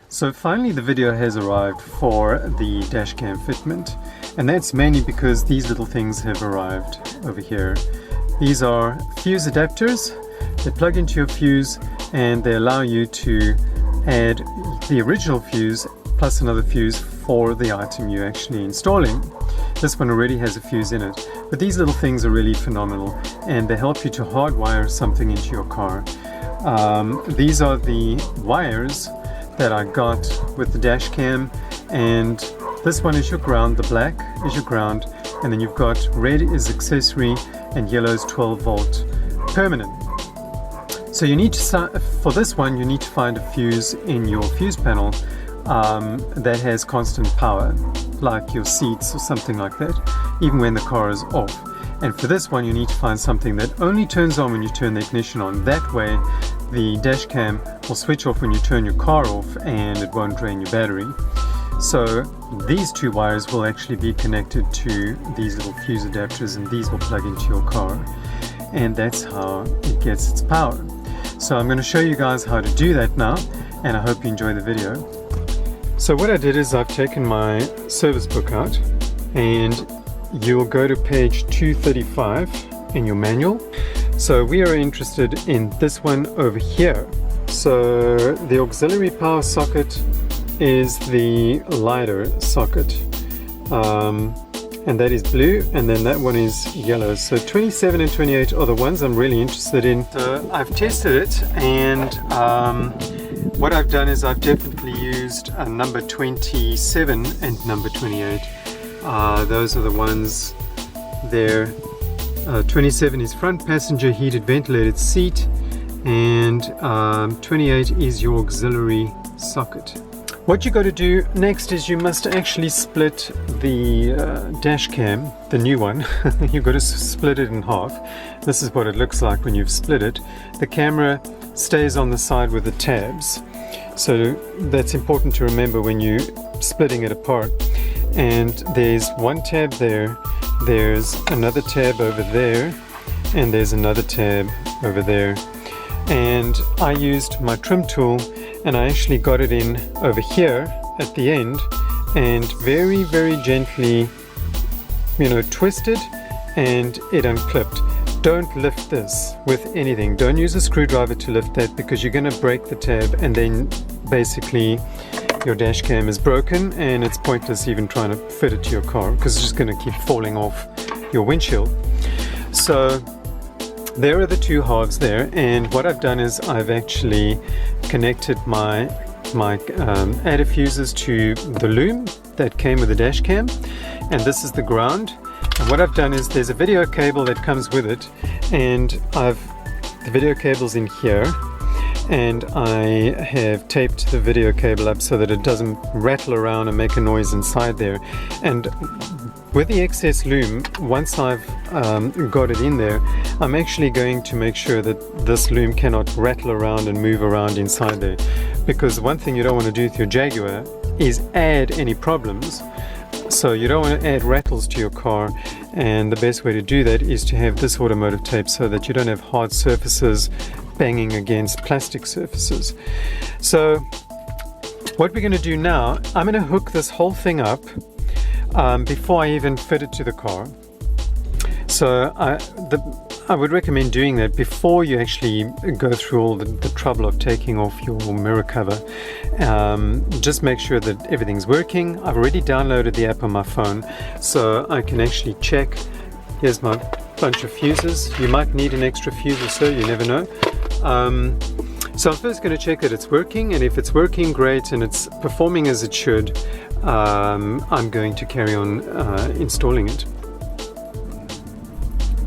So finally the video has arrived for the dashcam fitment, and that's mainly because these little things have arrived over here. These are fuse adapters. They plug into your fuse and they allow you to add the original fuse plus another fuse for the item you're actually installing. This one already has a fuse in it, but these little things are really phenomenal and they help you to hardwire something into your car. These are the wires that I got with the dash cam, and this one is your ground, the black is your ground, and then you've got red is accessory and yellow is 12 volt permanent. So you need to, for this one, you need to find a fuse in your fuse panel that has constant power, like your seats or something like that, even when the car is off. And for this one, you need to find something that only turns on when you turn the ignition on. That way, the dash cam will switch off when you turn your car off and it won't drain your battery. So these two wires will actually be connected to these little fuse adapters, and these will plug into your car. And that's how it gets its power. So I'm going to show you guys how to do that now, and I hope you enjoy the video. So what I did is I've taken my service book out, and you'll go to page 235 in your manual. So we are interested in this one over here. So the auxiliary power socket is the lighter socket, and that is blue, and then that one is yellow. So 27 and 28 are the ones I'm really interested in. So I've tested it, and what I've done is I've definitely used number 27 and number 28. Those are the ones there. 27 is front passenger heated ventilated seat, and 28 is your auxiliary socket. What you got to do next is you must actually split the dash cam, the new one. You've got to split it in half. This is what it looks like when you've split it. The camera stays on the side with the tabs, so that's important to remember when you're splitting it apart. And there's one tab there, there's another tab over there, and there's another tab over there. And I used my trim tool and I actually got it in over here at the end, and very, very gently, twisted, and it unclipped. Don't lift this with anything. Don't use a screwdriver to lift that, because you're going to break the tab, and then basically your dash cam is broken and it's pointless even trying to fit it to your car, because it's just going to keep falling off your windshield. So there are the two halves there, and what I've done is I've actually connected my adder fuses to the loom that came with the dash cam, and this is the ground. And what I've done is there's a video cable that comes with it, and the video cable's in here, and I have taped the video cable up so that it doesn't rattle around and make a noise inside there. And with the excess loom, once I've got it in there, I'm actually going to make sure that this loom cannot rattle around and move around inside there, because one thing you don't want to do with your Jaguar is add any problems. So you don't want to add rattles to your car, and the best way to do that is to have this automotive tape so that you don't have hard surfaces banging against plastic surfaces. So what we're going to do now, I'm going to hook this whole thing up before I even fit it to the car. So I would recommend doing that before you actually go through all the trouble of taking off your mirror cover. Just make sure that everything's working. I've already downloaded the app on my phone, so I can actually check. Here's my bunch of fuses. You might need an extra fuse or so, you never know. So I'm first going to check that it's working, and if it's working great and it's performing as it should, I'm going to carry on installing it.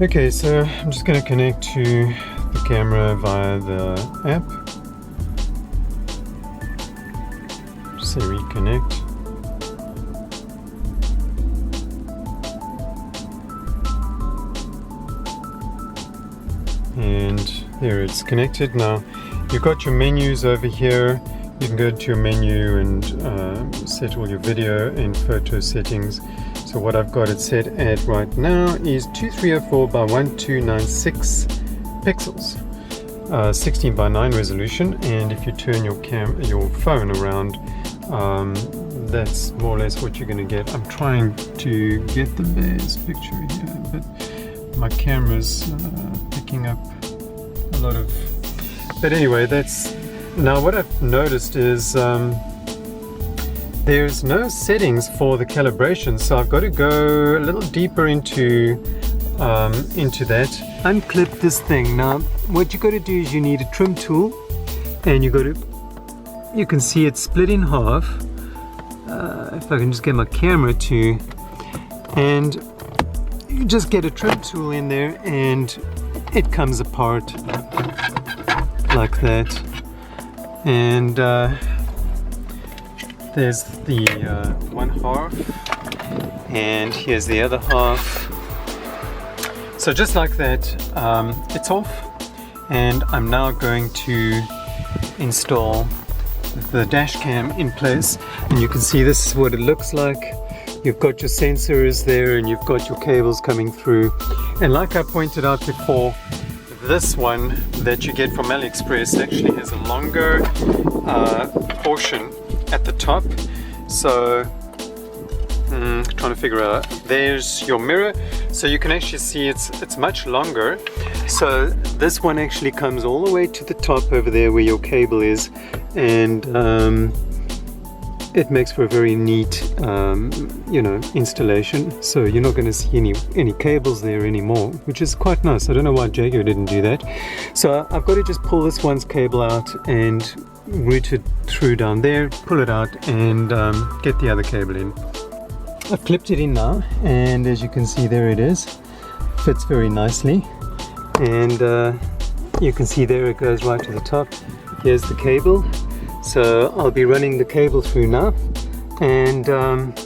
Okay, so I'm just going to connect to the camera via the app. Just say reconnect. And there, it's connected. Now you've got your menus over here. You can go to your menu and set all your video and photo settings. So what I've got it set at right now is 2304 by 1296 pixels. 16:9 resolution, and if you turn your phone around, that's more or less what you're going to get. I'm trying to get the best picture here, but my camera's picking up a lot of. But anyway, that's now what I've noticed is there's no settings for the calibration, so I've got to go a little deeper into that. Unclip this thing. Now what you got to do is you need a trim tool, and you can see it's split in half. If I can just get my camera to, and you just get a trim tool in there and it comes apart like that, and there's the one half, and here's the other half. So just like that, it's off, and I'm now going to install the dash cam in place, and you can see this is what it looks like. You've got your sensors there, and you've got your cables coming through, and like I pointed out before, this one that you get from AliExpress actually has a longer portion at the top. So trying to figure out, there's your mirror, so you can actually see it's much longer. So this one actually comes all the way to the top over there where your cable is, and it makes for a very neat installation. So you're not going to see any cables there anymore, which is quite nice. I don't know why Jaguar didn't do that. So I've got to just pull this one's cable out and route it through down there, pull it out, and get the other cable in. I've clipped it in now, and as you can see, there it is. Fits very nicely, and you can see there it goes right to the top. Here's the cable. So I'll be running the cable through now, and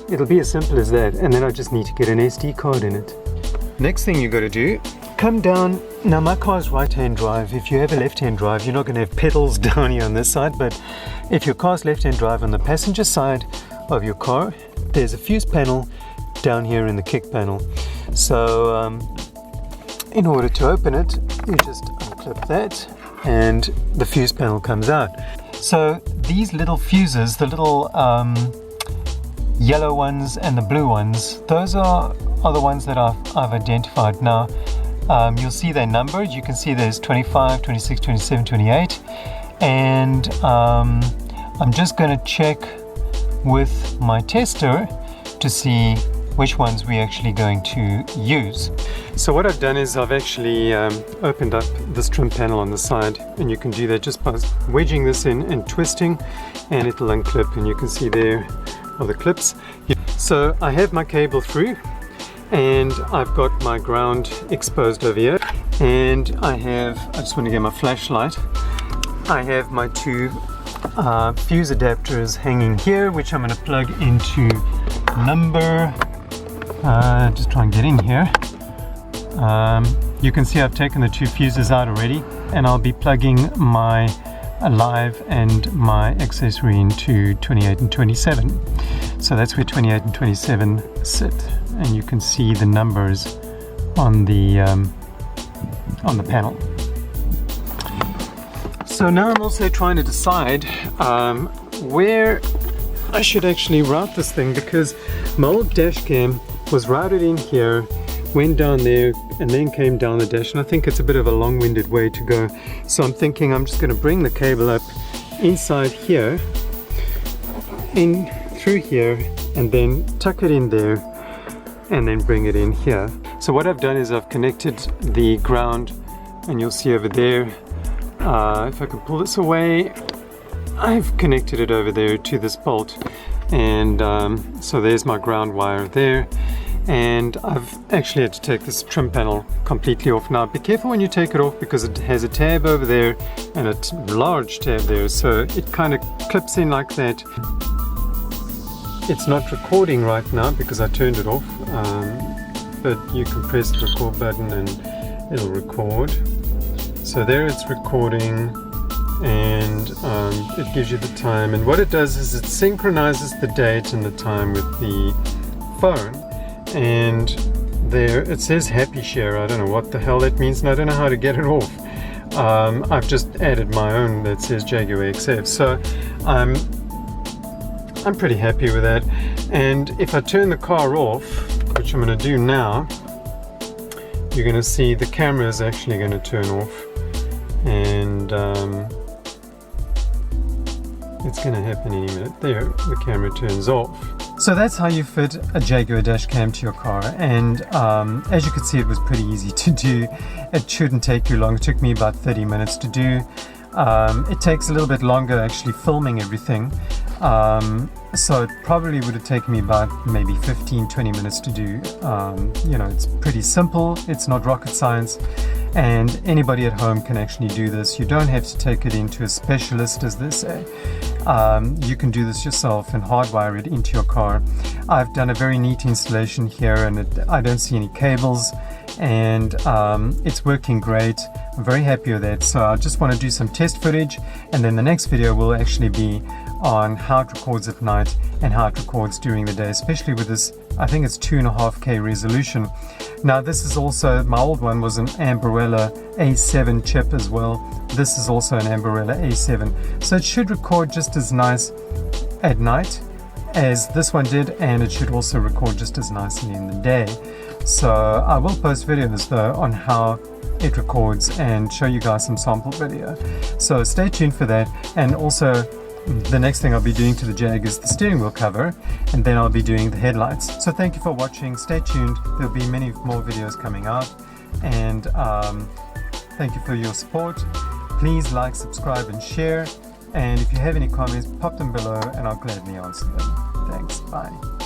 it'll be as simple as that, and then I just need to get an SD card in it. Next thing you got to do, come down. Now my car's right-hand drive. If you have a left-hand drive, you're not going to have pedals down here on this side, but if your car's left-hand drive, on the passenger side of your car, there's a fuse panel down here in the kick panel. So in order to open it, you just unclip that, and the fuse panel comes out. So these little fuses, the little yellow ones and the blue ones, those are the ones that I've identified. Now you'll see they're numbered. You can see there's 25, 26, 27, 28, and I'm just going to check with my tester to see which ones we're actually going to use. So what I've done is I've actually opened up this trim panel on the side, and you can do that just by wedging this in and twisting, and it'll unclip, and you can see there are the clips. So I have my cable through, and I've got my ground exposed over here, and I just want to get my flashlight. I have my two fuse adapters hanging here, which I'm going to plug into number, just try and get in here. You can see I've taken the two fuses out already, and I'll be plugging my live and my accessory into 28 and 27. So that's where 28 and 27 sit, and you can see the numbers on the panel. So now I'm also trying to decide where I should actually route this thing, because my old dash cam was routed in here, went down there, and then came down the dash, and I think it's a bit of a long-winded way to go. So I'm thinking I'm just going to bring the cable up inside here, in through here, and then tuck it in there, and then bring it in here. So what I've done is I've connected the ground, and you'll see over there, if I can pull this away, I've connected it over there to this bolt, and so there's my ground wire there. And I've actually had to take this trim panel completely off. Now be careful when you take it off, because it has a tab over there and a large tab there, so it kind of clips in like that. It's not recording right now because I turned it off, but you can press the record button and it'll record. So there it's recording, and it gives you the time, and what it does is it synchronizes the date and the time with the phone. And there it says happy share. I don't know what the hell that means, and I don't know how to get it off. I've just added my own that says Jaguar XF, so I'm pretty happy with that. And if I turn the car off, which I'm going to do now, you're going to see the camera is actually going to turn off, and it's going to happen any minute. There, the camera turns off. So that's how you fit a Jaguar dash cam to your car, and as you can see, it was pretty easy to do. It shouldn't take you long. It took me about 30 minutes to do. It takes a little bit longer actually filming everything, so it probably would have taken me about maybe 15-20 minutes to do. You know, it's pretty simple, it's not rocket science, and anybody at home can actually do this. You don't have to take it into a specialist, as they say. You can do this yourself and hardwire it into your car. I've done a very neat installation here, and I don't see any cables, and it's working great. I'm very happy with that. So I just want to do some test footage, and then the next video will actually be on how it records at night and how it records during the day, especially with this, I think it's 2.5K resolution. Now this is also, my old one was an Ambarella A7 chip as well. This is also an Ambarella A7, so it should record just as nice at night as this one did, and it should also record just as nicely in the day. So I will post videos though on how it records and show you guys some sample video, so stay tuned for that. And also the next thing I'll be doing to the Jag is the steering wheel cover, and then I'll be doing the headlights. So thank you for watching, stay tuned, there'll be many more videos coming out, and thank you for your support. Please like, subscribe and share, and if you have any comments, pop them below and I'll gladly answer them. Thanks, bye.